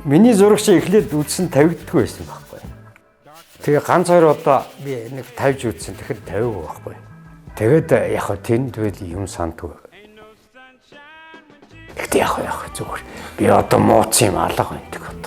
Миний зурагч эхлээд үзсэн 50-дгүй байсан байхгүй. Тэгээ ганц хоёр удаа би нэг 50 үзсэн. Тэгэхээр 50 байхгүй. Тэгээд яг хөө тэнд байл юм сандгүй. Гэхдээ яг зүгээр. Би одоо мууц юм алга байдаг одоо.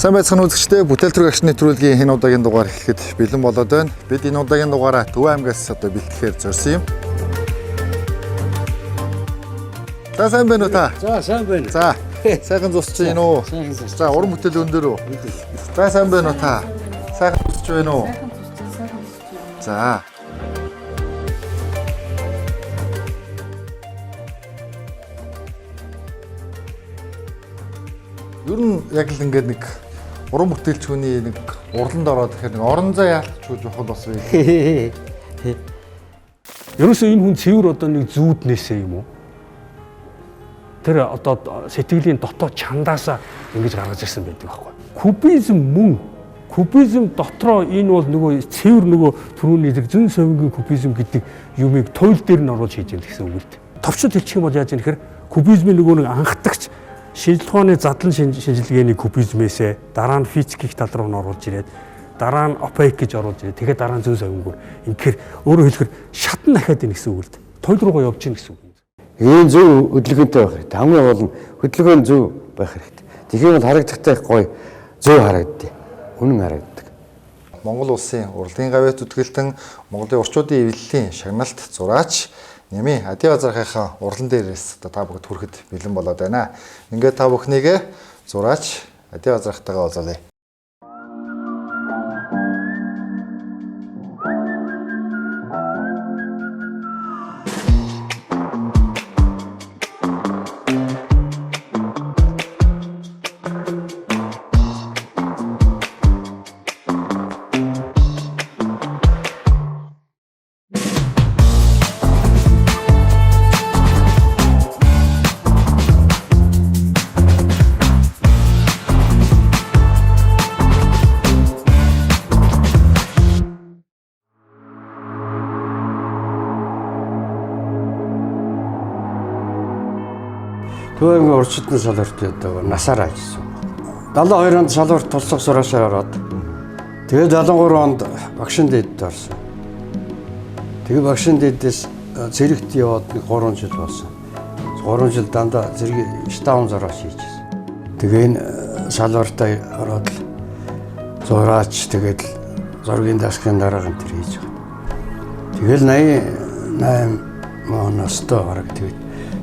Сайн байцгаана үзэгчдээ, бүтээл төрөг агшны нэвтрүүлгийн энэ удаагийн дугаар эхлэхэд бэлэн болоод байна. Бид энэ удаагийн дугаараа Төв аймгаас одоо бэлтгэхээр зорьсон юм. За сайн байна уу та? За сайн байна. За сайхан зусч байна уу? За уран бүтээл өндөр үү? За сайн байна уу та? Сайхан зусч байна уу? За. Ер нь яг л ингээд нэг уран бүтээлчүүний нэг урланд ороод тэгэхээр нэг орон зай яалтч гэж явах бас вэ. Ерөөсөө энэ хүн цэвэр одоо нэг зүүднээсээ юм уу? Тэр одоо сэтгэлийн дотоод чандаасаа ингэж гаргаж ирсэн байдаг байхгүй. Кубизм мөн кубизм дотроо энэ бол нөгөө цэвэр нөгөө түрүүний зэн совингийн кубизм гэдэг юмыг туйл дээр нь оруулж хийж байгаа гэсэн үг л дээ. Товчод хэлчих юм бол яаж юм гэхээр кубизмын нөгөө нэг анхдагч шинжлэх ухааны задлан шинжилгээний кубизмээсээ дараа нь физикийн тал руу н оруулж ирээд дараа нь опек гэж оруулж ирээд тэгээд дараа нь зэн совингүүр ингэхээр өөрөөр хэлэхээр шатан дахиад ийн гэсэн үг л дээ. Туйл руугаа явж гин гэсэн үг. Ийм зөв хөдөлгөөнтэй байх хэрэгтэй. Хамгийн гол нь хөдөлгөөн зөв байх хэрэгтэй. Тэгэхээр бол харагдахтай гоё зөв харагддаг. Үнэн харагддаг. Монгол улсын урлагийн гавьяат зүтгэлтэн Монголын орчуудын эвлэлийн шагналт зураач Нями Адиа Зархийнхаа урлан дээрээс та бүгд хүрэхэд бэлэн болоод байна. Ингээд та бүхнийг зураач Адиа Зархтайгаа уулзъя. Төв аймгийн урчилтны салбарт одоо насаараа ажилласан. 72 онд салбарт тулсах сураашаа ороод тэгээд 73 онд багшин дэд орсон. Тэгээд багшин дэдээс зэрэгт яваад нэг 3 жил болсон. 3 жил дандаа зэрэг штаун зураач хийжсэн. Тэгээд энэ салбартаа ороод зураач тэгээд зургийн дасгын дараагийн тэр хийж байгаа. Тэгэл 88 оноос тоо хараг тэгээд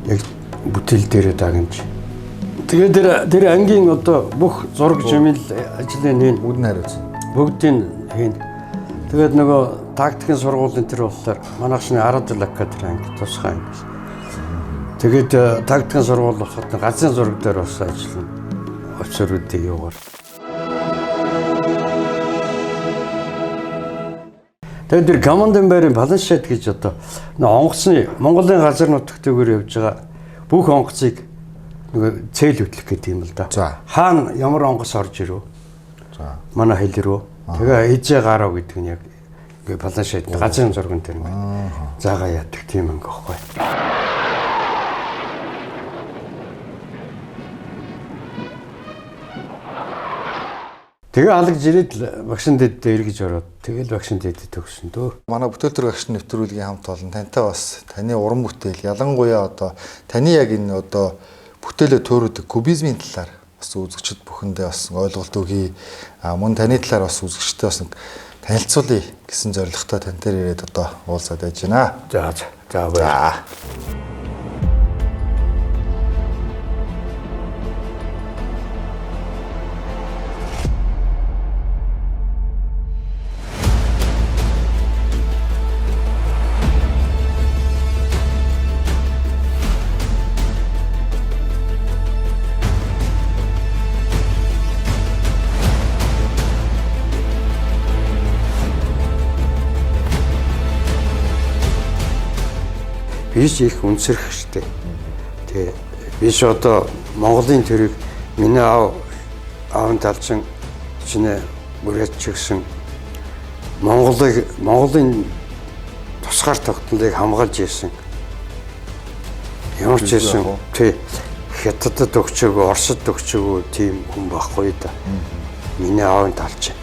яг бүтээл дээрээ дагнаж. Тэгээд тэр ангийн одоо бүх зураг жимэл ажлын нэг бүгд нь хариуцсан. Бүгдийг хийн. Тэгээд нөгөө тактикийн сургуулийн тэр болохоор манайхны 10 жил академик анги тусгай анги. Тэгээд тактикийн сургууль болоход газрын зураг дээр бас ажиллана. Офицеруудыг явуугаар. Тэгээд тэр командын байрын балансшат гэж одоо онгоцны Монголын газар нутагтайгаар явж байгаа бүх онгоцыг нөгөө цээл хөтлөх гэдэг юм л да. Хаана ямар онгоц орж ирв? За. Манай хил рүү. Тэгээ ээжээ гарав гэдэг нь яг ингээ баланшаад газрын зурган дээр ингээ заагаа яадаг тийм анги байхгүй. Тэгээ алгаж ирээд багшин дэддээ эргэж ороод тэгэл багшин дэддээ төгссөн дөө. Манай бүтээл төрөг агшны нэвтрүүлгийн хамт олон тантай бас таны уран бүтээл ялангуяа одоо таны яг энэ одоо бүтээлээ төөрөдөг кубизмын талаар бас үзэгчд бүхэндээ бас ойлголт өгье. Мөн таны талаар бас үзэгчдээ бас танилцуулъя гэсэн зорилготой тантай ирээд одоо уулзаад байж байна. За баярлалаа. биш их үнсэрх штэ. Тэгээ биш одоо Монголын төрийг миний аавын талчин чинээ бүрээч гисэн Монголын тусгаар тогтнолыг хамгаалж ирсэн. Ямар ч байсан тий Хятадд өгчөөгөө, Оросд өгчөөгөө тийм хүн байхгүй да. Миний аавын талчин.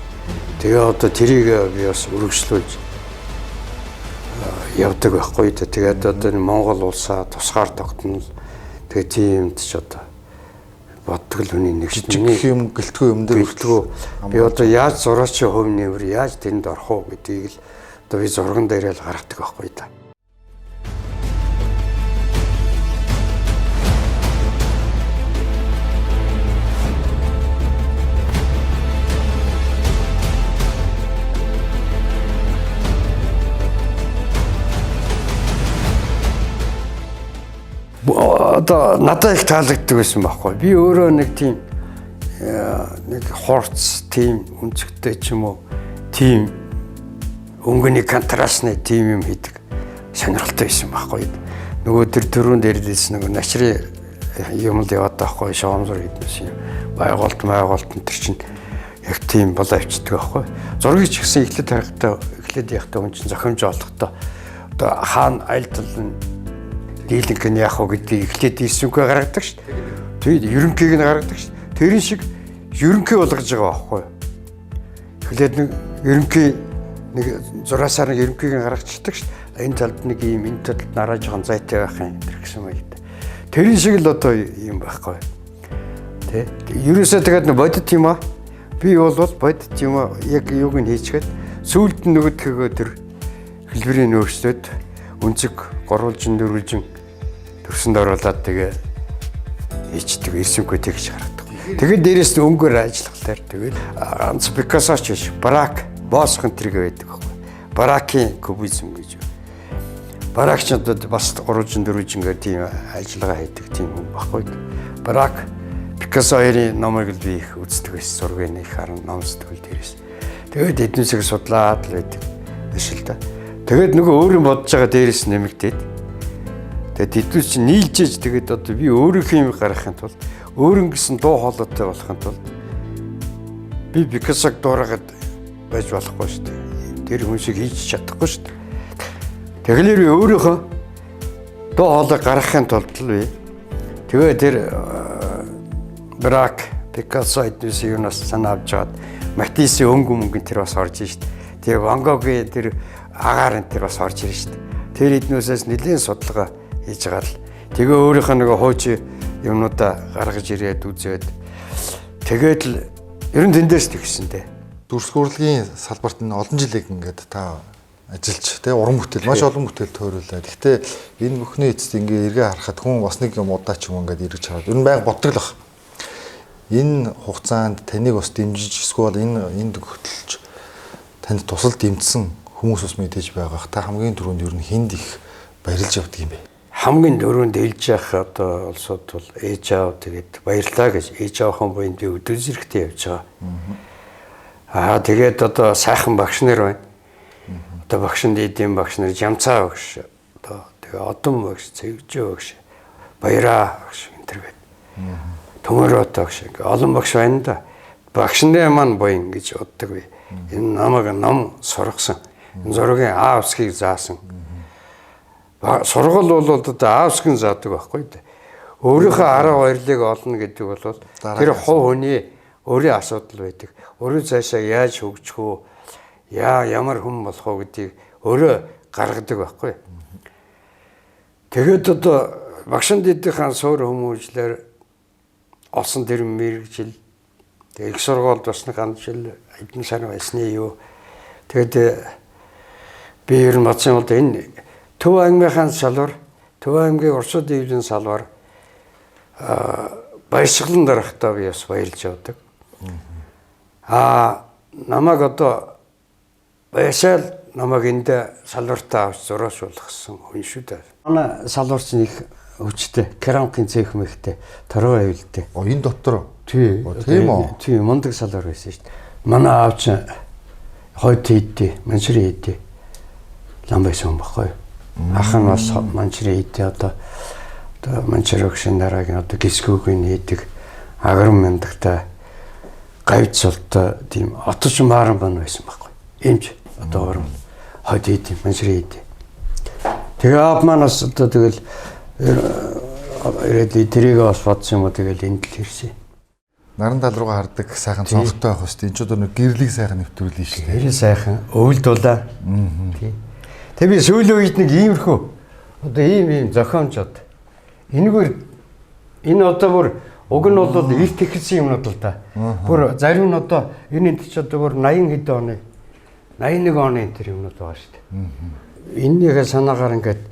Тэгээ одоо тэрийг би бас өргөжлүүлж явдаг байхгүй да. Тэгээд одоо Монгол улсаа тусгаар тогтнол тэгээ тиймд ч одоо боддог л хүний нэг жижиг юм гэлтгүй юм дээр гэлтгүй. Би одоо яаж зураачийн хувь нэмэр яаж тэнд орох уу гэдгийг л одоо би зурган дээрээ л гаргадаг байхгүй да. Одоо надад их таалагддаг байсан байхгүй. Би өөрөө нэг тийм нэг хорц тийм өнцгтэй ч юм уу тийм өнгөний контрастны тийм юм хийдэг сонирхолтой байсан байхгүй. Нөгөө төрөнд дээрээс нөгөө начрын юм л яваад байхгүй шоомзор гэдээс юм. Байгуулт энэ чинь яг тийм болоо авчдаг байхгүй. Зургийг ч гэсэн эхлээд яхахтаа хүн чинь зохиомж олохдоо одоо хаана аль талын дийлэнх нь яах вэ гэдгийг эхлээд ирсэнхөө гаргадаг шүү дээ. Тэгээд ерөнхийг нь гаргадаг шүү дээ. Тэрэн шиг ерөнхий болгож байгаа байхгүй юу? Эхлээд нэг ерөнхий нэг 6 сарын ерөнхийг нь гаргацдаг шүү дээ. Энэ талд нэг юм, энэ талд нараа жоохон зайтай байх юм гэсэн мэт. Тэрэн шиг л одоо юм байхгүй юу? Тэ? Ерөөсөө тэгээд бодит юм аа. Би бол бодит юм аа яг юуг нь хийчихэд сүүлд нь нөгөөдхөө тэр хэлбэрийн өөрчлөлт үнцэг гурвалжин дөрвөлжин төрсөнд оруулаад тэгээ хийчдэг ирсэнгүй тэгж харагдав. Тэгээд дээрээс нь өнгөөр ажиллахлаар тэгээд ганц Пикассо ч биш Барак Босхон тэрэг байдаг байхгүй. Баракийн кубизм гэж. Баракч надад бас 3-4 жингээр тийм ажиллагаа хийдэг тийм хүн байхгүй. Барак Пикассо хоёрын номыг л би их үздэг байсан. Зургийг их харан номсдгөл дээрээс. Тэгээд эднээсээ судлаад л байдаг. Биш л да. Тэгээд нөгөө өөрөө бодож байгаа дээрээс нэмэгдээд тэгээд эдгээр чинь нийлжээж тэгээд одоо би өөрийнхөө юм гаргахын тулд өөрөнгөсөн дуу хоолойтой болохын тулд би Пикассог дуурайгаад байж болохгүй шүү дээ. Тэр хүн шиг хийж чадахгүй шүү дээ. Тэгэхээр би өөрийнхөө дуу хоолой гаргахын тулд л би тэгээд тэр Брак Пикассо эднээс юунаас санаа авч жаад Матисийн өнгөн тэр бас орж шít. Тэгээ Ван Гогийн тэр агаар энэ тэр бас орж ирж шít. Тэр эднээсээс нэлийн судалгаа хийж байгаа л. Тэгээ өөрийнхөө нэг хуучин юмнуудаа гаргаж ирээд үзээд тэгээд л ер нь тэндээс тэгсэн дээ. Дүрсгүрлийн салбарт нь олон жилиг ингээд та ажиллаж тий уран бүтээл маш олон бүтээл тойруулаад. Гэхдээ энэ бүхний эцэст ингээ эргээ харахад хүн бас нэг юм удаа ч юм ингээд эргэж хараад ер нь байнга ботглох. Энэ хугацаанд таныг бас дэмжиж эсвэл энд хөтлөж танд тусал дэмжсэн хүмүүс бас мэдээж байгаах. Та хамгийн түрүүнд ер нь хүнд их баярлж явдаг юм бэ? Хамгийн дөрөнд ээлж явах одоо улсууд бол ээж аав тэгээд баярлаа гэж ээж аавхан буйнд би өдөр зэрэгтэй явж байгаа. Тэгээд одоо сайхан багш нар байна. Одоо багш нар эдийн багш нар жамцаа багш одоо тэгээ одон багш цэвжээ багш баяраа багш энэ төр гээд төмөрөө багш олон багш байна да. Багш нарын маань буян гэж боддог би. Энэ намайг ном сургасан. Энэ зургийн аавсхийг заасан. Сургал бол одоо аавсгийн заадаг байхгүй дээ. Өөрийнхөө 12-лыг олно гэдэг бол тэр хувь хүний өөрийн асуудал байдаг. Өөрөө цаашаа яаж хөгжих үү? Ямар хүн болох уу гэдгийг өөрөө гаргадаг байхгүй. Тэгээд одоо багшин дэдийн суур хүмүүжлэр олсон тэр мэрэгжил тэгээд их сургуульд бас нэг ганцжил эдэн сар байсны юу. Тэгээд би ер нь бодсон бол энэ Төв аймгийн салбар, Төв аймгийн Урсууд дэвлэн салбар баясгалан дарахтаа би бас баярлж явдаг. Намайг одоо баясаал намайг энд салбартаа авч зураашуулгасан хүн шүү дээ. Манай салбарч их хүчтэй, керамикийн цех мэхтэй, торгоо аюултай. Энэ дотор. Тийм үү? Тийм мундаг салбар байсан шүү дээ. Манай аавч хойд хийдээ, маншир хийдээ. Лам байсан юм баггүй. Ах нь бас манчрын хийдэ одоо манчрын өгшин дараагийн одоо гисгүүгийн хийдэг аграм мэндагтай гавьц болтой тийм отож мааран бан байсан байхгүй. Эмч одоо орон хойд хийд манчрын хийдэ. Тэгээ аав манаас одоо тэгэл ирээд тэрийг бас бодсон юм уу тэгэл энд л ирсэн. Наран тал руугаа хардаг сайхан цонхтой байх хэвчээ. Энэ ч одоо нэг гэрлийг сайхан нэвтрүүлнэ шүү дээ. Гэрэл сайхан өвөлдүүлээ. Тий. Тэгээ би сүүлийн үед нэг иймэрхүү одоо ийм зохиомжод энэгээр энэ одоо бүр уг нь бол эрт ихсэн юмнууд л да. Бүр зарим нь одоо энэ ч одоо бүр 80 хэд оны 81 оны энэ юмнууд байгаа шүү дээ. Эннийхээ санаагаар ингээд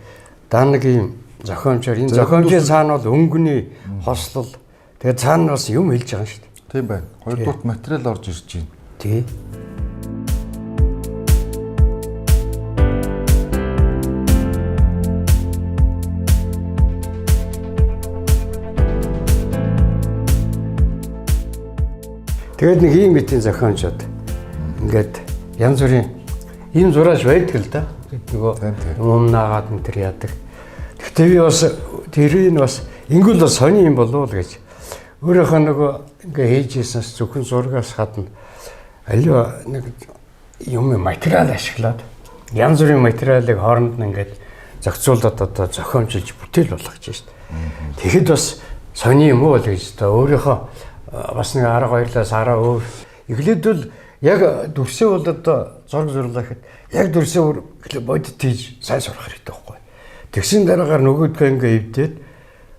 даа нэг ийм зохиомжоор энэ зохиомжийн цаана бол өнгөний хослол тэгээ цаана бас юм хэлж байгаа шүү дээ. Тийм байна. Хоёрдугаар материал орж ирж байна. Тий. Тэгээд нэг ийм битийн зохиомжууд ингээд янз бүрийн ийм зураач байдаг л да. Нөгөө өмнөагаад энэ төр яадаг. Гэхдээ би бас тэрийг бас ингүүл бас сони юм болов уу гэж өөрийнхөө нөгөө ингээ хийжсэнс зөвхөн зургаас гадна аливаа нэг юм материал ашиглаад янз бүрийн материалыг хооронд нь ингээд зохицуулаад одоо зохиомжилж бүтээл болгож шít. Тэгэхэд бас сони юм уу л гэж та өөрийнхөө бас нэг 12-аас 10 өөр эхлээд бол яг дүрсээ бол одоо зураг зурлаа гэхэд яг дүрсээ бүр бодит хийж сайн сурах хэрэгтэй байхгүй. Тэгсэн дараагаар нөгөөдгөө ингээ эвдээд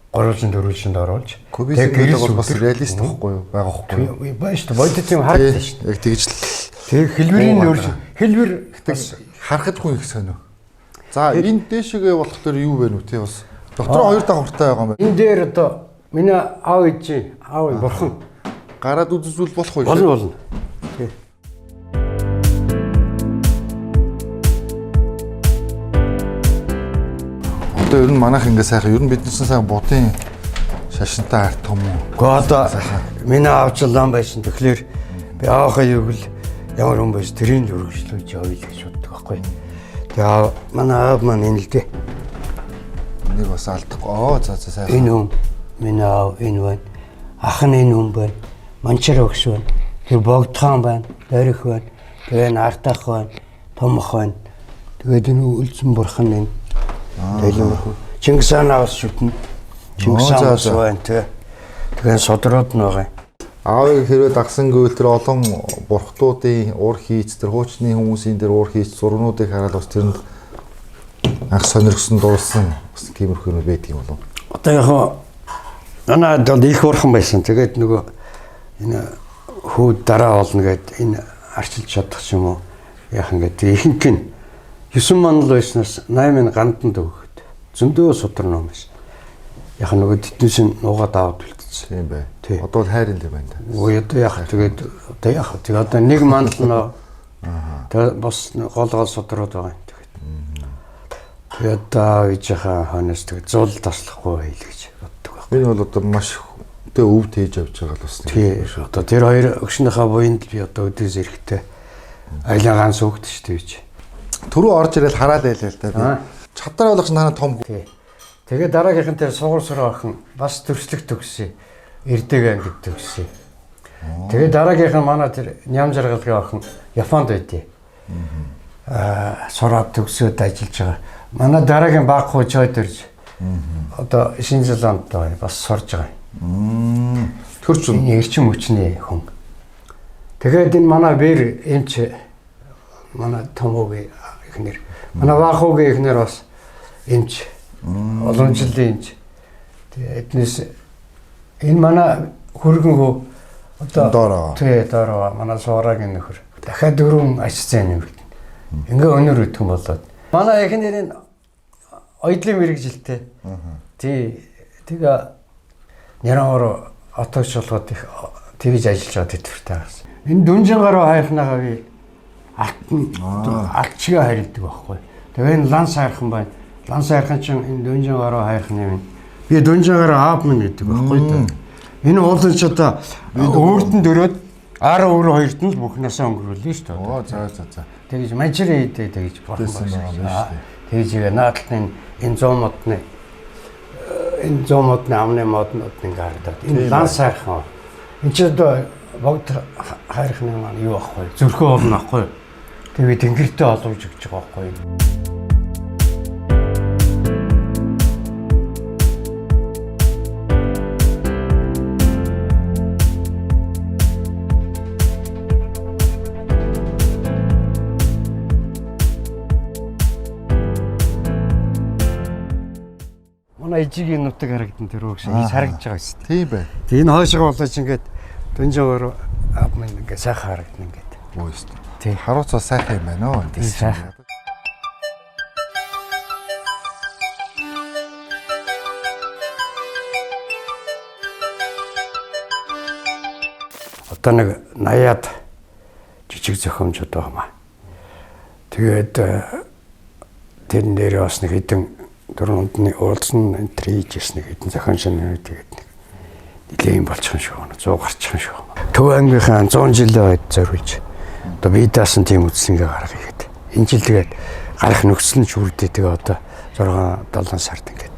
гурвалжин дөрвөлжинд оруулж яг гэрэл бас реалист байхгүй юу байгаа байхгүй юу? Байна шүү дээ. Бодит юм харагдсан шүү дээ. Яг тэгж л тэг хэлбэрийн нөрж хэлбэр харахад хүн их сонио. За энэ дээшгээ болохоор юу вэ нү те бас дотроо хоёр давхартай байгаа юм байна. Энэ дээр одоо миний аав ээж аав бурхан гараад үзүүлбэл болох уу? болно. Тий. Одоо ер нь манайх ингээ сайхан ер нь биднээс сайхан будын шашинтай хартах юм уу? Гэхдээ одоо миний аавчлан байсан. Тэгэхээр би аахаа юу гэл ямар хүн байж тэрийг л өргөжлүүлж явъя гэж боддог байхгүй. Тэгээ манай аав маань энэ л дээ. Энийг бас алдахгүй. За сайхан. Энэ хүн миний аав энэ байна. Ах нь энэ хүн байна. Манчар өгш байна. Тэр богдхан байна. Дөрөх байна. Тэгээ нартах байна. Томх байна. Тэгээд энэ үлдсэн бурхан энэ. Тэгэл Чингис хаанаас шүтэн. Чингис хаанаас байна те. Тэгээ содроод нь байгаа. Аавыг хэрвээ дагсан гэвэл тэр олон бурхтуудын уур хийц тэр хуучны хүмүүсийн тэр уур хийц зургнуудыг хараад бас тэрэнд анх сонирхсон дуулсан бас тиймэрхүү юм байдаг юм болов. Одоо яг манай бол их урхан байсан. Тэгээд нөгөө энэ хүүд дараа болно гэд энэ арчилж чадах юм уу? Яг ингээд ихэнх нь 9 манал байснаас 8000 ганданд өгөхөд зөндөө судар ном байсан. Яг нөгөө тэтнээс нь нуугаад аваад үлдсэн. Тийм бай. Одоо л хайрын л байна да. Өө одоо яг тэгээд одоо яг тэгээд одоо нэг манал нөө тэгээд бас гол судрууд байгаа юм тэгээд. Тэгээд ээжийнхээ ханаас тэгээд зул таслахгүй байл гэж боддог байна. Энэ бол одоо маш тэг өвд хийж авч байгаа л бас. Тий. Одоо тэр хоёр өгшнийхээ буйнд би одоо өдөөс эрэхтэй айлын ганц өгд шүү дээ чи. Түрүү орж ирэл хараад байлаа л да би. Чадвар болгоч наа том. Тий. Тэгээ дараагийнхан тэр сугур охин бас төрслөг төгсөе. Эрдэг ангид төгсөе. Тэгээ дараагийнхан манай тэр ням жаргалгийн охин Японд байдیں۔ Сураад төгсөөд ажиллаж байгаа. Манай дараагийн баг хуу чойд ирж одоо Шинэ Зеланд бас сурж байгаа. Тэр чинь эрчим хүчний хүн. Тэгээд энэ манай бэр эмч манай томоогийн эхнэр. Манай баг хуугийн эхнэр бас эмч. Олон жилийн эмч. Тэгээд эднээс энэ манай хөргөн хөө одоо доороо манай суурагийн нөхөр. Дахиад дөрөв ажицсан юм байна. Ингээ өнөр өгөх юм болоод. Манай эхнэрийн ойдлын мэрэгжилтэй. Тэгээ нэрээр отогч болгоод их тэгж ажиллаж байгаа тэтгэвртэй байсан. Энэ дүнжин гараа хайхнагаа би алтчгаа харилдаг байхгүй. Тэгээ энэ ланс хайрхан байна. Ланс хайрхан чинь энэ дүнжин гараа хайхны юм. Би дүнжин гараа аав минь гэдэг байхгүй. Энэ уулын ч одоо өөртөө дөрөөд ара өөрөө хоёрт нь л бүхнээсээ өнгөрүүлнэ шүү дээ. За. Тэгэж манчрын хийдэ тэгэж болсон байна. Тэгжээ наадны энэ зоомодны амны моднууд ингээ харагдаад энэ лан сайхан. Энд ч одоо богд хайрхны маань юу ахгүй зүрхөө болно ахгүй. Тэгээ би тэнгэртэй олуулж өгч байгаа ахгүй. Ижигийн нутаг харагдан тэр үг шиг харагдаж байгаа шүү дээ. Тийм бай. Тэгээ энэ хойшоо болооч ингээд дөнжөөр амын ингээд сайхан харагдана ингээд. Өө шүү дээ. Тийм. Харууцаа сайхан юм байна оо. Тийм сайхан. Одоо нэг 80-аад жижиг зохиомжууд байна. Тэгээд тэрэн дээр бас нэг хэдэн дөрөвдний уулзсан энтрийжсэн нэг хэдэн зохион шинээр тэгээд нэлээд болчихсон шүү. 100 гарчихсан шүү. Төв ангийнхаа 100 жилийн үед зориулж одоо би даасан тийм үтслэнгээ гаргах ихэд энэ жил тэгээд гарах нөхцөл нь ч үрдээ тэгээ одоо 6-7 сард ингээд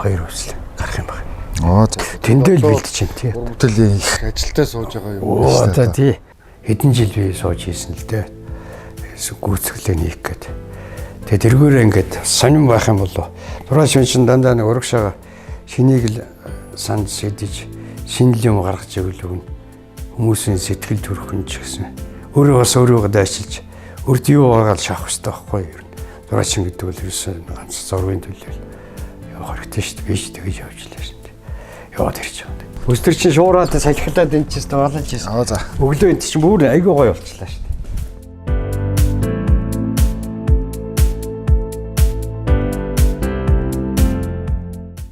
2 үсэл гарах юм байна. Тэндэл бэлдэж чинь тий. Бүтэлийн их ажилдаа сууж байгаа юм шүү дээ. Одоо тий. Хэдэн жил би сууж хийсэн л дээ. Гүйцэтгэлээ нээх гэдэг. Тэгээд тэргүүрээ ингээд сонирн байх юм болов. Дураа шинжин дандаа нэг урагшаага шинийг л санд сэдэж шинэл юм гаргаж өгөл өгнө. Хүмүүсийн сэтгэл төрхөн ч гэсэн. Өөрөө бас өөрийгөө дайчилж өрд юу байгаал шахах хэрэгтэй байхгүй юу? Дураа шин гэдэг бол ерөөсөө ганц зургийн төлөөл явах хэрэгтэй шүү дээ. Би ч тэгэж явж лээ шүү дээ. Яваад ирж байгаа. Өстөр чинь шуураад салхилаад энэ ч гэсэн олж ирсэн. За. Өглөө энэ чинь бүр айгүй гоё болчихлаа шүү дээ.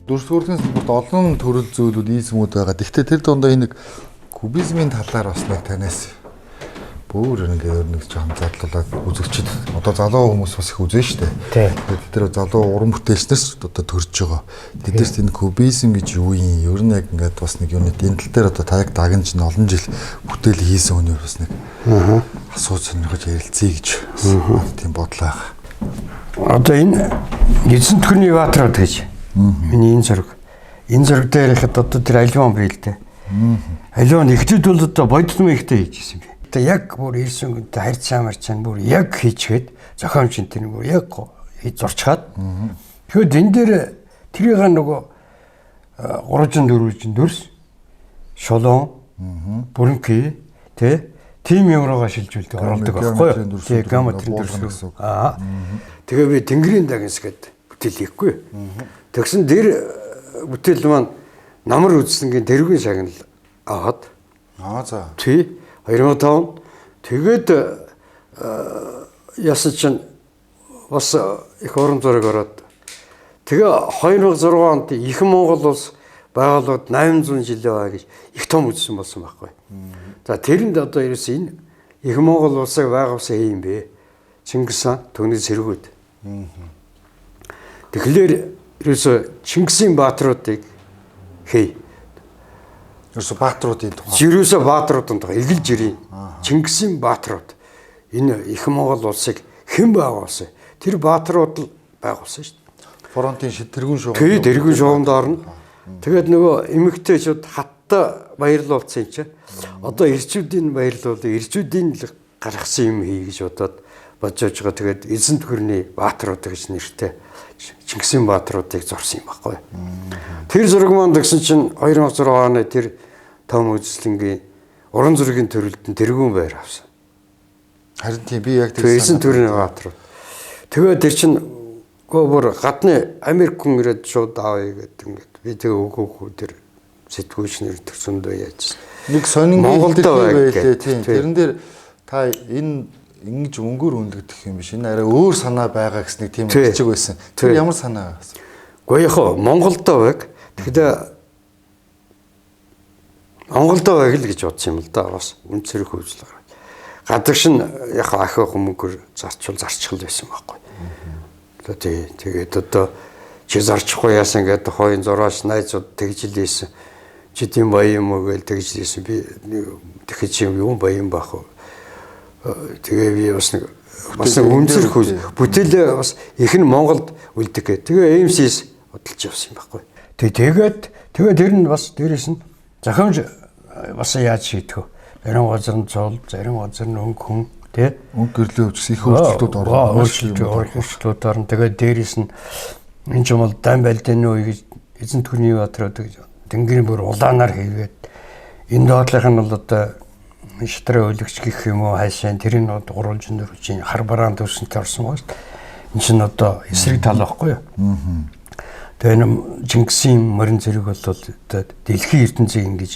Дүрсгүүрийн сүлбэрт олон төрөл зүйлүүд ийсмүүд байгаа. Гэхдээ тэр дундаа энэ кубизмын талаар бас нэг танаас бүр ингээд нэг жоохон задлуулаад үзэгчд одоо залуу хүмүүс бас их үзэн штэ. Тэгээд тэр залуу уран бүтээлчнээс одоо төрж байгаа. Тэдэрт энэ кубизм гэж юу юм? Ер нь яг ингээд бас нэг юуны энэ тал дээр одоо таг дагнж н олон жил бүтээл хийсэн хүний бас нэг асууж сонирхож ярилцъя гэж тийм бодлоо байгаа. Одоо энэ эзэн төрний Баатарууд гэж миний энэ зураг дээр ихэд одоо тэр альван бий л дээ. Альван ихтэй бол одоо бодитмын ихтэй хийжсэн би. Одоо яг бүр ирсэн гэнтэй харьцаа марчаа бүр яг хийчихэд зохиомжийн тэр бүр яг зурчаад. Тэгэхэд энэ дээр тэрийг нөгөө 3-4 дөрс шулуун бүрэнки тийм юмроо шилжүүлдэг оруулдаг байхгүй юу? Тийм геометрийн дөрс. Тэгээ би тэнгэрийн дагнас гэдэг бүтээл хийхгүй. Тэгсэн дээр бүтээл маань намар үзлэнгийн дэрвгийн шагнал аваад. За. Тий 2005 тэгээд яасан чинь бас их уран зураг ороод тэгээ 2006 онд их Монгол улс байгууллагад 800 жилээ бай гэж их том үзсэн болсон байхгүй. За тэрэнд одоо ерөөс энэ их Монгол улсыг байгуулсан юм бэ? Чингис хаан түүний сэргүүд. Тэгэхээр ерөөсө Чингисийн баатруудыг хэй. Ерөөсө баатруудын тухай. Ерөөсө баатруудын тухай эгэлж ирийн. Чингисийн баатрууд энэ их Монгол улсыг хэн байгуулсан? Тэр баатрууд л байгуулсан шүү дээ. Фронтын тэргүүн шугам. Тий, тэргүүн шугамд орно. Тэгээд нөгөө эмэгтэйчүүд хатта баярлуулсан чинь одоо ирчүүдийн баярлуулыг ирчүүдийн л гаргасан юм хий гэж бодоод бодож байгаа. Тэгээд эзэн төрний баатрууд гэж нэртэй Чингисийн баатруудыг зурсан юм байхгүй. Тэр зураг маань гэсэн чинь 2006 оны тэр том үзлэнгийн уран зургийн төрөлд нь тэргүүн байр авсан. Харин тийм би яг тэр эзэн төрний баатрууд. Тэгээд тэр чинь гоо гадны Америк хүн ирээд шууд авъя гэдэг ингээд би тэгээ өгөхгүй тэр сэтгүүлчнэр төрсөндөө яажсэн. Нэг сонин Монголд байлээ тийм. Тэрэн дээр та энэ ингэж өнгөөр үнэлэгдэх юм биш. Энэ арай өөр санаа байгаа гэснийг тийм хэлж байсан. Тэр ямар санаа вэ? Гэхдээ яг Монголд байг. Тэгэхээр Монголд байг л гэж бодсон юм л да. Бас үнцэрх хөвжл гараад. Гадагш нь яг ахих хүмүүгээр зарчхал байсан байхгүй. Тэгээд одоо чи зарчихгүй яасан гэдэг хойн зураач найзууд тэгж лээсэн. Чи тийм баян юм уу гэж тэгж лээсэн. Би тэгэхэд чи юм баян баах уу? Тэгээ би бас нэг бас үнцэр бүтээлээ бас их нь Монголд үлдэх гэ. Тэгээ AMC-с хөдөлж явсан юм байхгүй. Тэгээд тэр нь бас дээрээс нь зохиомж бас яаж шийдэх вэ? Зарим газар нь цол, зарим газар нь өнгө хүн тий өнгө гэрлээ өвчс их өөрчлөлтүүд орно. Өөрчлөлтүүд орно. Тэгээд дээрээс нь энэ ч юм бол дан байлдааны үе гэж эзэн төрний баатар тэнгэрийн бүр улаанаар хийгээд энэ доотлих нь бол одоо шатрын өлөгч гэх юм уу хайшаа тэр нь гурвалж нөрвж хар бараан төрсөнтэй орсон байна шүү дээ. Энэ чинь одоо эсрэг тал байхгүй юу? Тэгээ энэ Чингисийн морин зэрэг бол одоо дэлхийн ертөнцийг ингэж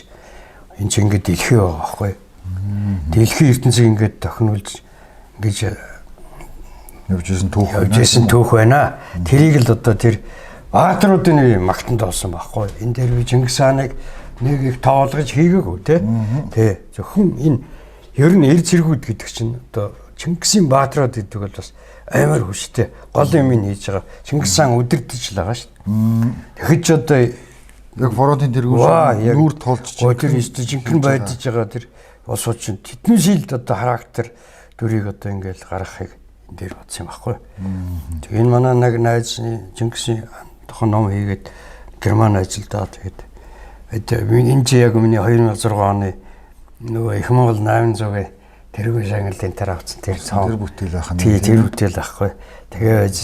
энэ чинь ингэ дэлхий байгаа байхгүй юу? Дэлхийн ертөнцийг ингэж тохируулж ингэж явжсэн түүх байна. Тэрийг л одоо тэр баатруудын магтанд олсон байхгүй юу? Энэ дээр би Чингис хааныг нэг их тоолгож хийгээгүй тий. Зөвхөн энэ ер нь эр зэргүүд гэдэг чинь одоо Чингисийн баатрууд гэдэг бол бас амар хүчтэй гол юм хийж байгаа. Чингис хаан өдөрдөж л байгаа шүү дээ. Тэгэхэд ч одоо яг фронтын тэргүүр нүүр тулж тэр жинхэнэ байдж байгаа тэр улсууд чинь тэдний шилд одоо характер дүрийг одоо ингээл гаргахыг энэ дээр бодсон юм байхгүй. Тэг энэ манай нэг найз Чингисийн тохон ном хийгээд Герман ажилдаа тэгээд энэ чи яг миний 2006 оны нөгөө их Монгол 800-ийн тэргүй шагналын тэр авцсан тэр бүтээл байх нь. Тий, тэр бүтээл байхгүй. Тэгээд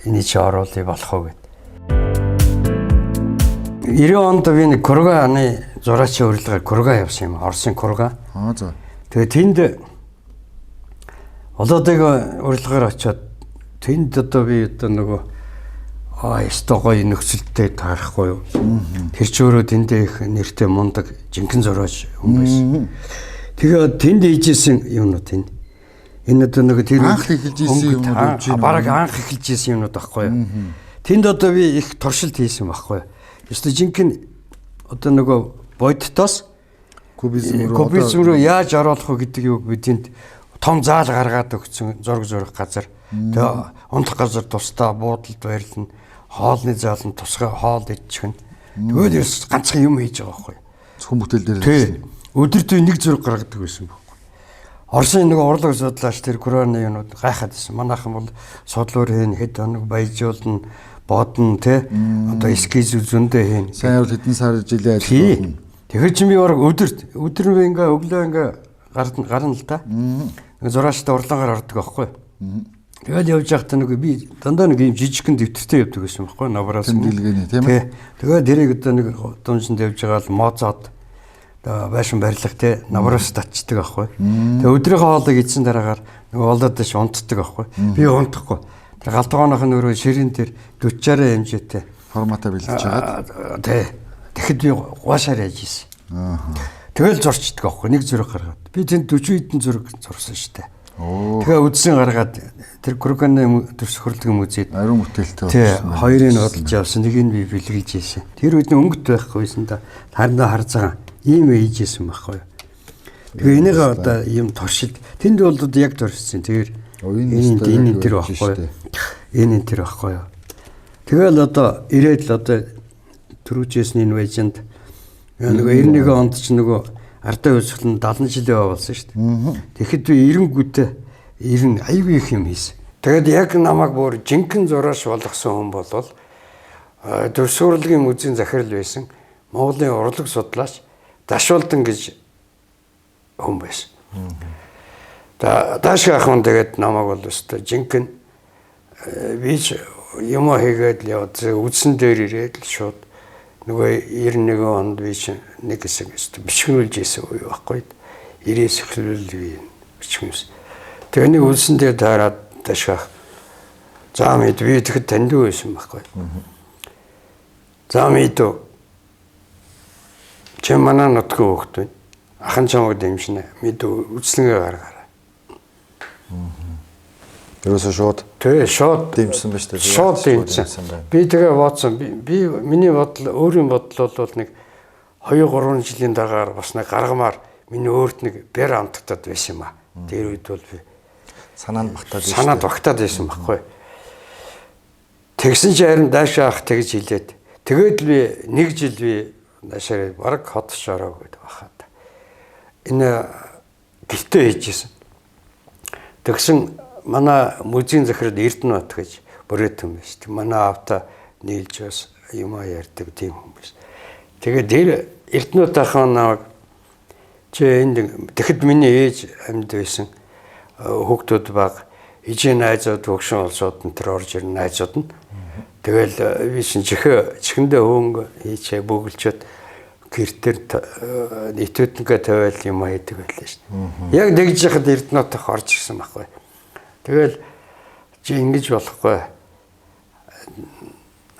энийг чи оруулъя болох уу гэд. 90 онд би нэг Курганы зураачийн урилгаар Курга явсан юм. Оросын Курга. За. Тэгээд тэнд олоодыг урилгаар очиод тэнд одоо би одоо нөгөө ёстой гоё нөхцөлтэй таарахгүй юу. Тэр ч өөрөө тэндээ их нэртэй мундаг жинхэнэ зураач хүн байсан. Тэгээд тэнд хийжсэн юмнууд энэ одоо нэг тэр анх эхэлж ийсэн юмнууд юм. Бараг анх эхэлж ийсэн юмнууд байхгүй юу. Тэнд одоо би их туршилт хийсэн байхгүй юу. Ёстой жинхэнэ одоо нөгөө бодтоос кубизм руу яаж оруулах вэ гэдэг юг би тэнд том заал гаргаад өгсөн зураг газар. Тэгээ унтах газар тусдаа буудалд байрлана. Хоолны заал нь тусгай хоол идчихнэ. Тэгэл ерөөс ганцхан юм хийж байгаа байхгүй. Зөвхөн бүтээл дээр. Тий. Өдөртөө нэг зураг гаргадаг байсан байхгүй. Оросын нэг урлаг судлаач тэр Кураны юмуд гайхаад байсан. Манайхан бол судлуур хийн хэд хоног баяжуулна, бодно тий. Одоо эскиз зөндөө хийн. Сайн бол хэдэн сар жилийн ажил. Тэгэхээр чи би бараг өдөр нь ингээ өглөө ингээ гарна л та. Нэг зураачтай урлагаар ордог байхгүй. Тэгэл явж байхдаа нэг би дандаа нэг юм жижигхэн дэвтэртэй явдаг байсан байхгүй навраас тэмдэглэгээний тийм ээ. Тэгээд тэрийг одоо нэг дууншинд явж байгаа л мозоод байшин барилга те навраас татчихдаг байхгүй. Тэгээд өдрийнхөө хоолыг идсэн дараагаар нэг олоод ш унтдаг байхгүй. Би унтахгүй. Тэр галтгооных нь өөрөө ширэн дээр 40-аараа хэмжээтэй форматаа бэлдэж байгаа. Тий. Тэгэхэд би гуашаар яаж ийсэн. Тэгэл зурчдаг байхгүй. Нэг зураг гаргаад. Би тэнд 40 хэдэн зураг зурсан шүү дээ. Тэгээ үдсэн гаргаад тэр Курганы төрс хөрлөгийн музейд ариун бүтээлтэй болсон. Хоёрыг нь бодлож авсан, нэг нь би бэлгэлж ийсэн. Тэр үед өнгөт байхгүйсэн да. Харна харцгаа ийм ээж ийсэн байхгүй. Тэгээ энийг одоо ийм туршилт тэнд бол одоо яг туршсан. Тэр энэ тэр байхгүй. Энэ тэр байхгүй. Тэгэл одоо ирээд л одоо төрүүчээс энэ байжинд нөгөө 91 онд ч нөгөө ардаа өсгөл нь 70 жилийн болсон шүү дээ. Тэгэхэд би 90 аягүй их юм хийсэн. Тэгээд яг намайг бүр жинхэнэ зураач болгосон хүн бол Төвсүрэлгийн музейн захирал байсан Монголын урлаг судлаач Дашуулдан гэж хүн байсан. Дааш ахын тэгээд намайг бол өстой жинхэнэ би ч юм хийгээд яваад үдсэн дээр ирээд л шууд нөгөө 91 онд би чинь нэг хэсэг бичгнүүлж ийсэн үе байхгүй. 90-с эхлүүл би бичгнүүлсэн. Тэгээ нэг үлсэн дээр таарад ташаах. За мэд би тэгэхэд таньдаг байсан байхгүй. За мэд чи манай нутгийн хүүхэд байна. Ахын чамайг дэмжинэ. Мэд үслэгээ гаргаарай. Ерөөсөө шууд дэмжсэн ба шүү дээ. Шууд дэмжсэн. Би тэгээ бодсон. Би миний бодол өөрийн бодол бол нэг 2-3 жилийн дараагаар бас нэг гаргамаар миний өөрт нэг бэр амтагдаад байсан юм аа. Тэр үед бол би санаанд багтаад байсан байхгүй. Тэгсэн чи харин даашаа ах тэгж хэлээд тэгээд би нэг жил би даашаа бараг хотч ороо гэдэг бахаад. Энэ гэртээ хийжсэн. Тэгсэн манай музейн захирал Эрдэнэбат гэж бүрээдэн байна шүү дээ. Манай аавта нийлж бас юм ярьдаг тийм хүмүүс. Тэгээд тэр Эрдэнэбат ахын намайг чи энд тэгэхэд миний ээж амьд байсан хүүхдүүд баг ижийн найзууд хөгшин олсууд нь тэр орж ирэн найзууд нь тэгэл би чихэндээ хөнгө хийчээ бөглчөөд гэртэр нийтүүднгээ тавиал юм хийдэг байлаа шүү дээ. Яг тэгж яхад Эрдэнэбат ах орж ирсэн байхгүй. Тэгэл чи ингэж болохгүй.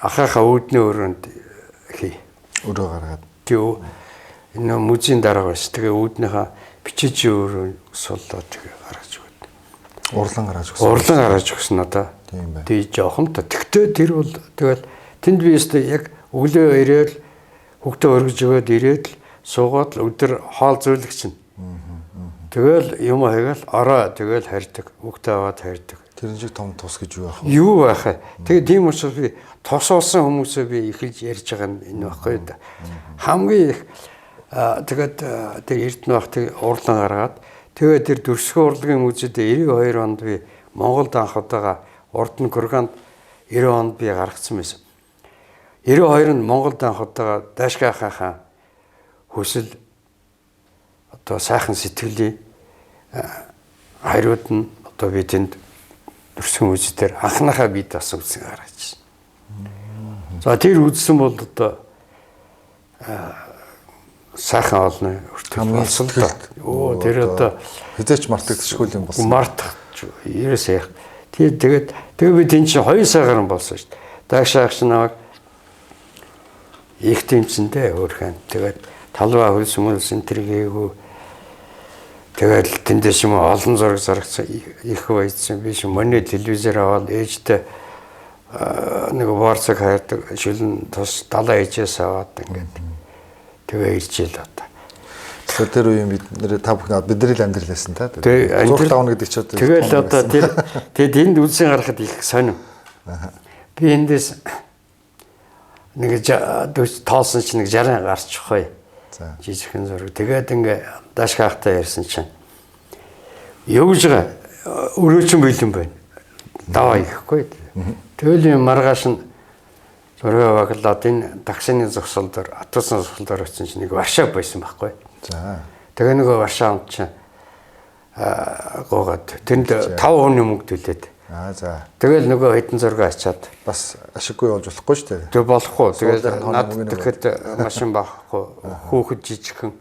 Ахаахаа үүдний өрөөнд хий. Өрөө гаргаад. Тэг энэ музейн дарга байсан. Тэгээ үүднийхээ бичиж өрөө суллоо тэгээ гаргаж өгöd. Урлан гаргаж өгсөн. Урлан гаргаж өгсөн надаа. Тийм бай. Тэг жоохон та. Тэгтээ тэр бол тэгэл тэнд би өстө яг өглөө ирээд хүүхдээ өргөж өгöd ирээд л суугаад л өдөр хоол зөөлөх чинь. Тэгэл юм хийгээл ороо тэгэл харьдаг. Хүүхдээ аваад харьдаг. Тэрэн шиг том тус гэж юу байх вэ? Юу байх вэ? Тэгээ тийм учраас би тос олсон хүмүүсээ би эхэлж ярьж байгаа нь энэ байхгүй да. Хамгийн их тэгээд тэр Эрдэнэбат урлан гаргаад тэгээд тэр Дөрсгөө урлагийн музейд 92 онд би Монголд анх удаага урд нь Курганд 90 онд би гаргацсан байсан. 92-нд Монголд анх удаага Даашгүй хаан хүсэл одоо сайхан сэтгэлийн хариуд нь одоо би тэнд Дөрсгөө музейдэр анхныхаа бие даасан үзсэн гаргаж байна. За тэр үзсэн бол одоо сайхан олно өртөг болсон та. Оо тэр одоо хизээч мартагдчихгүй юм болсон. Мартах ерөөсөө яах. Тэгээд би тэн чинь 2 сар гарсан болсон шүү дээ. Даашаах чинь намайг их тэмцэндээ өөрхөн. Тэгээд талбай хөлс мөлс энтергээгүй. Тэгээд тэндээс юм олон зураг зарагцсан их байцсан би шиг моны телевизээр аваад ээжтэй нэг варцаг хайрдаг шилэн тус далаа ээжээс аваад ингээд тэгээ ирчээл одоо. Тэгэхээр тэр үеийн бид нэр та бүхэн бидний л амьдрал байсан та. Тэгээ амьдрал давна гэдэг ч одоо. Тэгэл одоо тэгээд энд үлсэн гарахад их сонирм. Би эндээс нэг тоосон чинь нэг 60 гарчихгүй. За. Жижигхэн зураг. Тэгээд ингээ Даашгаахтай ярьсан чинь явж байгаа өрөөчн бэлэн байна. Даваа ихгүй. Тэгэл маргааш нь зураг баглаад энэ таксины зогсол дээр автобусны зогсол дээр очсон чинь нэг Варшав байсан байхгүй. За. Тэгээ нөгөө Варшавд чинь гоогаад тэнд 5 хүний мөнгө төлөөд. За. Тэгэл нөгөө хэдэн зураг ачаад бас ашиггүй болж болохгүй шүү дээ. Тэг болохгүй. Тэгээд над тэгэхэд машин байхгүй. Хүүхэд жижигхэн.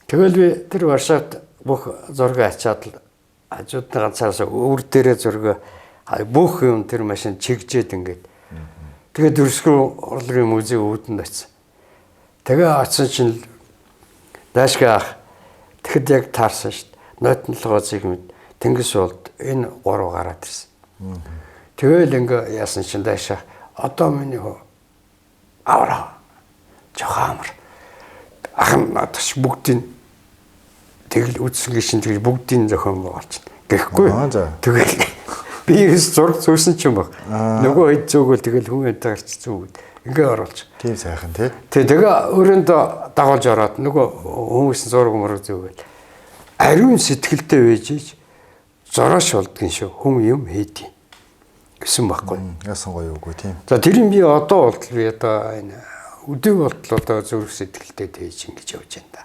Тэгэл би тэр Варшавд бүх зураг ачаад л хажуудны ганцаас өвөр дээрээ зураг бүх юм тэр машин чигжээд ингээд. Тэгээд Дөрсгөө урлагийн музей өвдөнд очив. Тэгээ очсон чинь Даашгүй ах тэгэхэд яг таарсан шүү дээ. Нойтнолгооцыг мэд Тэнгис болд энэ 3 гараад ирсэн. Тэгэл ингээ яасан чинь Даашаа одоо миний аваа жохамар ахын надаш бүгдийн тэгэл үдсэн гişin тэгэл бүгдийн зохион байгуулж гэхгүй. Тэгэл би ерөөс зураг зөөсөн ч юм баг. Нөгөө хэд зөөгөл тэгэл хүн ятаарч зүүгээд ингээ оруулж. Тийм сайхан тий. Тэгээ өрөөндөө дагуулж ороод нөгөө хүмүүсийн зураг мөрөг зөөгээл ариун сэтгэлтэй байж ич зороош болдгийн шүү. Хүн юм хийдий гэсэн байхгүй. Яасан гоё үгүй тийм. За тэрийг би одоо болтол би одоо энэ өдөг болтол одоо зүрх сэтгэлтэй тээж ингэж явж байна да.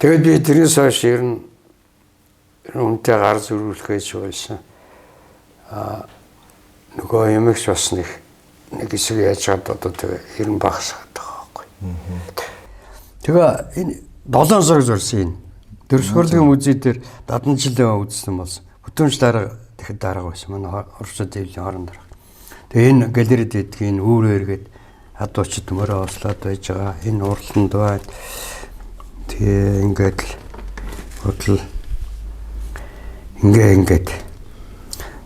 Тэгээд би тэрээс хойш ер нь үнтэй гар зүрхлэхэж байсан. Нөгөө юмэгч бас нэг хэсэг яаж чад одоо тэгээ ер нь багасгаад байгаа байхгүй. Тэгээ энэ 7 сар зорсон энэ Дөрсгөрлийн музей дээр дадан жилийн үзсэн болсон. Бүтэмж дарга тэгэхэд дарга байсан. Манай орчууд дэвлийн хорон дарга. Тэгээ энэ галерейд идэх энэ үүрээр гээд хадуучд мөрөө ослоод байж байгаа. Энэ урланд байна. Тэгээ ингээд л хөдөл ингээд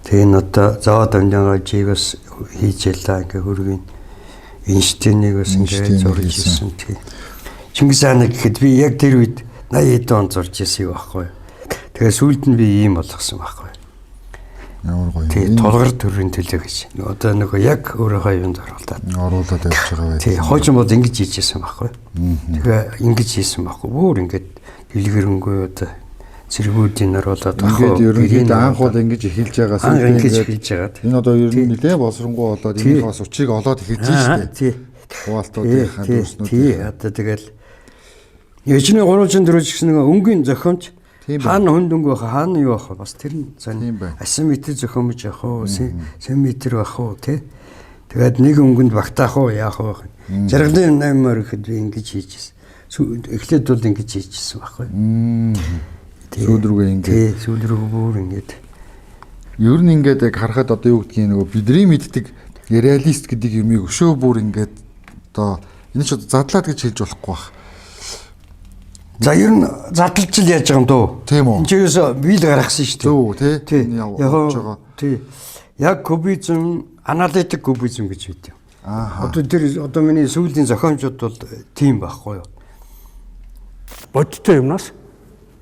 тэгээ энэ одоо завод амжаагаа жигээс хийжээлээ ингээ хөргийн Эйнштейнийг бас ингээ зурж ирсэн тий. Чингис хаан гэхэд би яг тэр үед 80 он зурж ирсэн байхгүй. Тэгээ сүүлд нь би ийм болгосон байхгүй. Ямар гоё. Тий, тулгар төрийн төлөө гэж. Одоо нөгөө яг өөрийнхөө юунд оруулаад явж байгаа байх. Тий, хойжин бол ингэж хийжсэн байхгүй. Тэгээ ингэж хийсэн байхгүй. Бүр ингээд дэлгэрэнгүй одоо зэргүүдийн нар болоод ингээд ерөнхийдөө анхуул ингэж эхэлж байгаа анх ингэж эхэлж байгаа. Энэ одоо ер нь нэлээд боловсронгуй болоод энэний бас учрыг олоод эхэлж байна шүү дээ. Хуваалтуудынхаа дүрснүүд. Тий, одоо тэгэл Ежний 304 гэсэн нэг өнгийн зохиомж хаана хөндөнгө байх хаана юу байх бас тэр нь асимметр зохиомж явах уу симметр байх уу тий. Тэгээд нэг өнгөнд багтаах уу яах вэ? Жаргалын 8-аар ихэд би ингэж хийжсэн. Эхлээд бол ингэж хийжсэн байхгүй. Сүүл рүүгээ ингэж. Тий, сүүл рүү бүр ингэж. Ер нь ингээд яг харахад одоо юу гэдгийг нөгөө бидний мэддэг реалист гэдэг юмыг өшөө бүр ингээд одоо энэ ч задлаад гэж хэлж болохгүй байх. За ер нь задлж л яаж байгаа юм дөө. Тийм үү. Энд ч юусо бий л гаргасан шүү дээ. Зөв тий. Яг тий. Яг кубизм, аналитик кубизм гэж байдаг. Одоо миний сүүлийн зохиомжууд бол тийм байхгүй юу. Бодтой юмнаас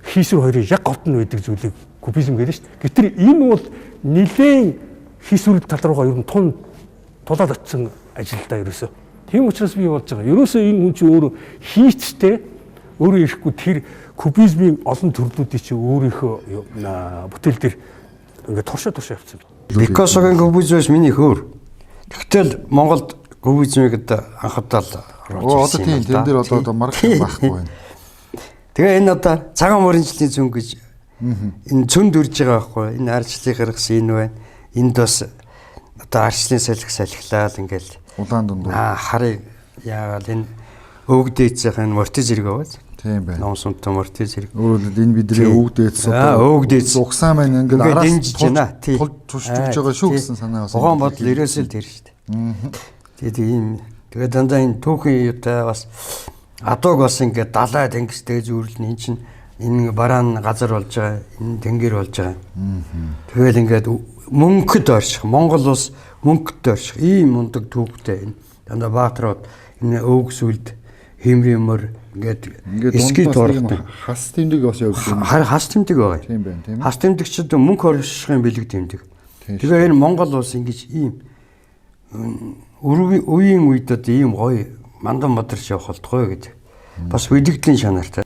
хийсвэр хоёрын яг говт нь байдаг зүйлийг кубизм гэдэг шүү дээ. Гэтэл энэ бол нэлээд хийсвэр тал руугаа ер нь тулаад очсон ажилдаа ерөөсөө. Тийм учраас би болж байгаа. Ерөөсөө энэ хүн чинь өөрөө хийцтэй өөрөө ирэхгүй тэр кубизмын олон төрлүүдийн чинь өөрийнхөө бүтээл дээр ингээд туршаа явцсан. Пикассогийн кубизмээс миний хөөр. Тэгтэл Монголд кубизмыг анхудаал оруулж ирсэн. Одоо тийм тэн дээр одоо марк байхгүй байна. Тэгээ энэ одоо цагаан мөрийн жилийн цүн гэж энэ цүнд үрж байгаа байхгүй. Энэ арчлыг гаргасан энэ байна. Энд бас одоо арчлын салхилаад ингээл улаан дундуур харыг яагаад энэ өвгдээцийнх нь морти зэрэг аваад тийм байна. Номсонтой морти зэрэг. Өөрөөр хэлбэл энэ бидний өвгдээц одоо өвгдээц угсаа маань ингээд араас туршиж байгаа шүү гэсэн санаа бас. Ухаан бодол ерөөсөө л тэр шүү дээ. Тэгээд ийм тэгээд дандаа энэ түүхийн юутай бас адууг бас ингээд далайд ангистэй зүүрлэн эн чинь энэ бараан газар болж байгаа, энэ тэнгэр болж байгаа. Тэгэл ингээд мөнгөд орших, Монгол улс мөнгөд орших ийм мундаг түүхтэй энэ дандаа Баатрууд энэ өвг сүлд химрэмөр ингээд эскит орох хас тэмдэг бас явагдсан. Хас тэмдэг байгаа. Тийм байна, тийм. Хас тэмдэгчд мөнгө оршихын бэлэг тэмдэг. Тэгээ энэ Монгол улс ингэж ийм үеийн үед одоо ийм гоё мандан модарч явах болтгой гэдэг. Бас мэдгэдлийн шанаартай.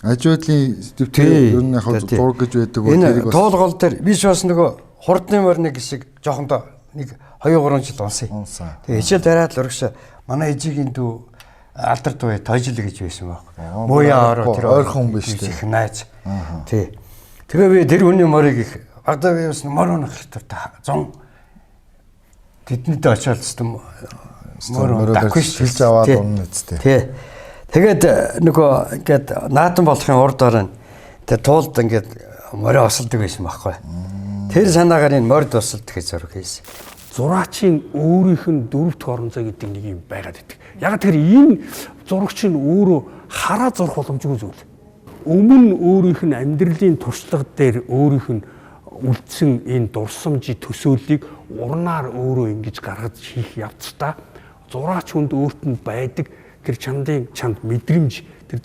Аж байдлын дэвтэр ер нь яг зураг гэж байдаг бол тэрийг бас тоолгол дээр биш бас нөгөө хурдны морны гисэг жоохондоо нэг 2-3 жил унсан. Тэгээ хичээл дараад л урагш манай ээжигийн дүү алдар дуу тойжл гэж байсан баг. Мууяа ороо тэр ойрхон биш тийм их найз. Тий. Тэгээ би тэр хүний морийг их одоо би бас мор унах хэрэгтэй зон тэднийд очиад юм мор даггүй шилж аваад унна үстэй. Тий. Тэгээд нөгөө ингээд наатан болохын урд орон тэгээд туулд ингээд морио осолдог байсан байхгүй. Тэр санаагаар энэ морд осолдог гэж зураг хийсэн. Зураачийн өөрийнх нь дөрөвт орон зай гэдэг нэг юм байгаад байдаг. Яг тэр энэ зурагч нь өөрөө хараа зурх боломжгүй зүйл. Өмнө өөрийнх нь амьдралын туршлага дээр өөрийнх нь үлдсэн энэ дурсамжийн төсөөллийг урнаар өөрөө ингэж гаргаж хийх явцдаа зураач хүнд өөрт нь байдаг тэр чанд мэдрэмж тэр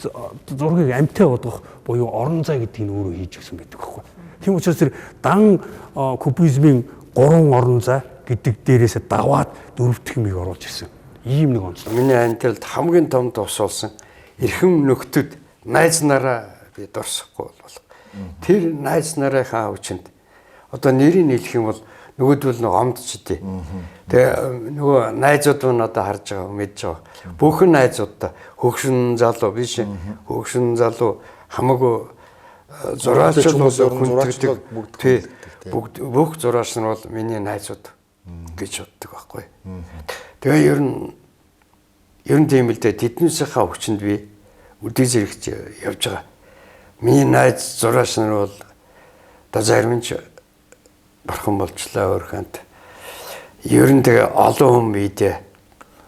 зургийг амьтаа бодох буюу орон зай гэдгийг нь өөрөө хийж өгсөн байдаг байхгүй. Тийм учраас тэр дан кубизмын 3 орон зай гэдэг дээрээс даваад дөрөвдөх юмыг оруулж ирсэн. Ийм нэг онцлог. Миний амьдралд хамгийн том тус болсон эрхэм нөхдөд найз нараа би дурсахгүй бол тэр найз нарынхаа хүчинд одоо нэрийг хэлэх юм бол нөгөөдөл нэг омдчихдээ. Тэгээ нөгөө найзууд нь одоо харж байгаа мэдж байгаа. Бүхэн найзуудаа хөгшин залуу биш хөгшин залуу хамаагүй зураачд бол хүнддэг. Бүгд бүх зураач нар бол миний найзууд гэж боддог байхгүй. Тэгээ ер нь тийм л дээ тэднийхээ хүчинд би үдээ зэрэгч явж байгаа. Миний найз зураач нар бол одоо зарим нь бархан болчлаа өөрхөнд. Ер нь тэгээ олон хүн бидээ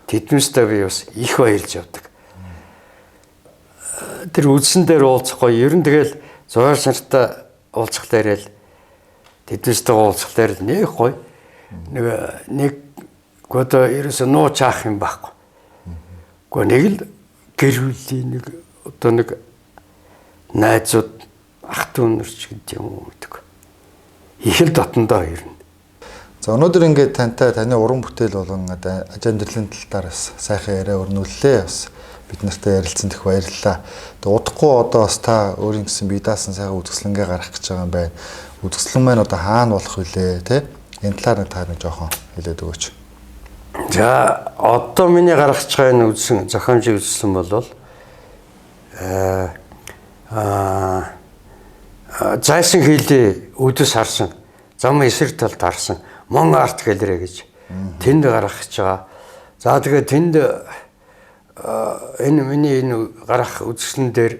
тэднээсээ би бас их баярлж явдаг. Тэр үдсэн дээр уулзахгүй ер нь тэгэл зураач нартай уулзахлаар л тэднээсээ уулзахлаар л нэг гоё нэг одоо ерөөсөө нуу чаах юм байхгүй. Гэхдээ нэг л гэр бүлийн нэг одоо нэг найзууд ах トゥ унарч гэдэг юм гэдэг. Их л дотондоо ирнэ. За өнөөдөр ингээд таны уран бүтээл болон аж амьдралын тал дээр бас сайхан яриа өрнүүллээ. Бас бид нартай ярилцсан их баярлалаа. Тэгээ удахгүй одоо бас та өөрийн гэсэн бие даасан сайхан үзэсгэлэнгээ гаргах гэж байгаа юм байна. Үзэсгэлэн маань одоо хаана болох вүлээ те? Энэ талаар та нэг жоохон хэлээд өгөөч. За одоо миний гаргаж байгаа энэ үзсэн зохиомжийг үзсэн бол зайсан хийлийн үдэс харсан, зам эсрэг талд харсан Мон арт гэлэрэ гэж тэнд гаргах гэж байгаа. За тэгээд тэнд энэ миний энэ гарах үзэсгэлэн дээр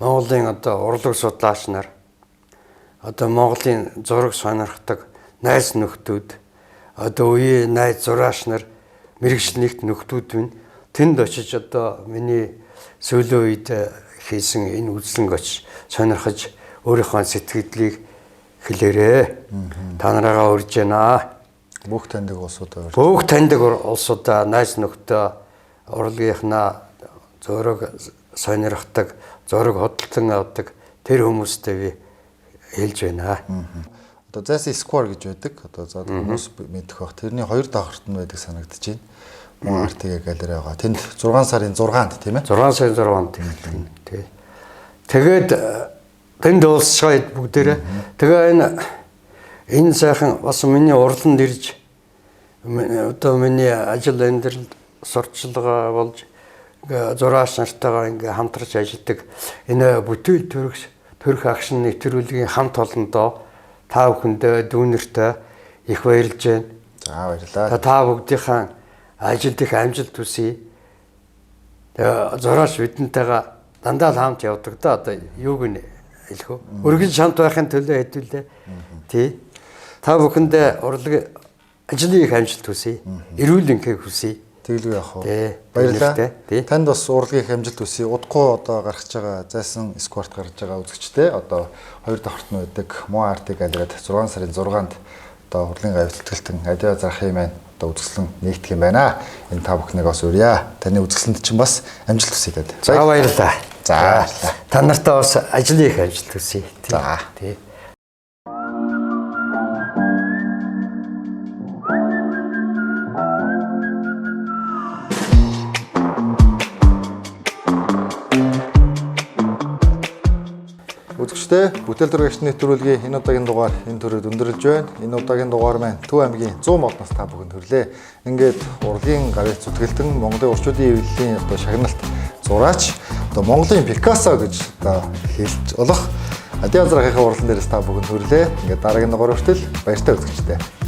Монголын одоо урлаг судлаач нар одоо Монголын зураг сонирхдаг найз нөхдүүд одоо үеийн найз зураач нар мэрэгчлэнийхт нөхдүүд минь тэнд очиж одоо миний сүүлийн үед хийсэн энэ үзлэнг очиж сонирхож өөрийнхөө сэтгэлдлийг хэлээрээ та нараагаа урьж байна. Бүх таньдаг улсуудаа Бүх таньдаг улсуудаа найз нөхдөө урлагийнхнаа зураг сонирхдаг, зураг хөдөлтөн авдаг тэр хүмүүстэй би хэлж байна. Одоо Zasi Square гэж байдаг. Одоо за хүмүүс мэдэх бах. Тэрний хоёр давхарт нь байдаг санагдаж байна. Мөн артыг галерей байгаа. Тэнд 6 сарын 6-нд тийм ээ. 6 сарын 6-нд тий. Тэгээд тэнд уулзчаад бүгдээрээ тэгээ энэ сайхан бас миний урланд ирж одоо миний ажил амьдрал сурталчилгаа болж зураач нартайгаа ингээ хамтарч ажилладаг энэ бүтээл төрх агшин нэвтрүүлгийн хамт олондоо та бүхэндээ дүүнертэй их баярлж байна. За баярлалаа. Та бүгдийнхээ ажилд их амжилт хүсье. Тэгээ зураач бидэнтэйгээ дандаа л хамт явдаг да одоо юуг нь хэлэх вэ? Өргөж хамт байхын төлөө хэдүүлээ. Тий. Та бүхэндээ урлаг ажлын их амжилт хүсье. Эрүүл энхийг хүсье. Тэглгүй яах вэ? Баярлалаа. Танд бас урлагийн их амжилт хүсье. Удахгүй одоо гарч байгаа Zasi Square-т гарч байгаа үзэгчтэй одоо хоёр давхарт нь байдаг. Мөн артыг галерейд 6 сарын 6-нд одоо урлагийн гавьтгэлтэн адиа зарах юм байна. Одоо үзэсгэлэн нэгдэх юм байна. Энэ та бүхнийг бас урья. Таны үзэсгэлэнд чинь бас амжилт хүсье гэдэг. За баярлалаа. За та нартай бас ажлын их амжилт хүсье. За. Тий. Үзэгчдээ бүтээл төрөгчний нэвтрүүлгийн энэ удаагийн дугаар энэ төрөд өндөрлөж байна. Энэ удаагийн дугаар маань Төв аймгийн 100 модноос та бүхэнд хүрлээ. Ингээд урлагийн гарыг зүтгэлтэн Монголын урчуудын эвлэлийн одоо шагналт зураач одоо Монголын Пикассо гэж одоо хэлж болох Адиа зарахын урлан дээрээс та бүхэнд хүрлээ. Ингээд дараагийн дугаар хүртэл баяртай үзэгчдээ.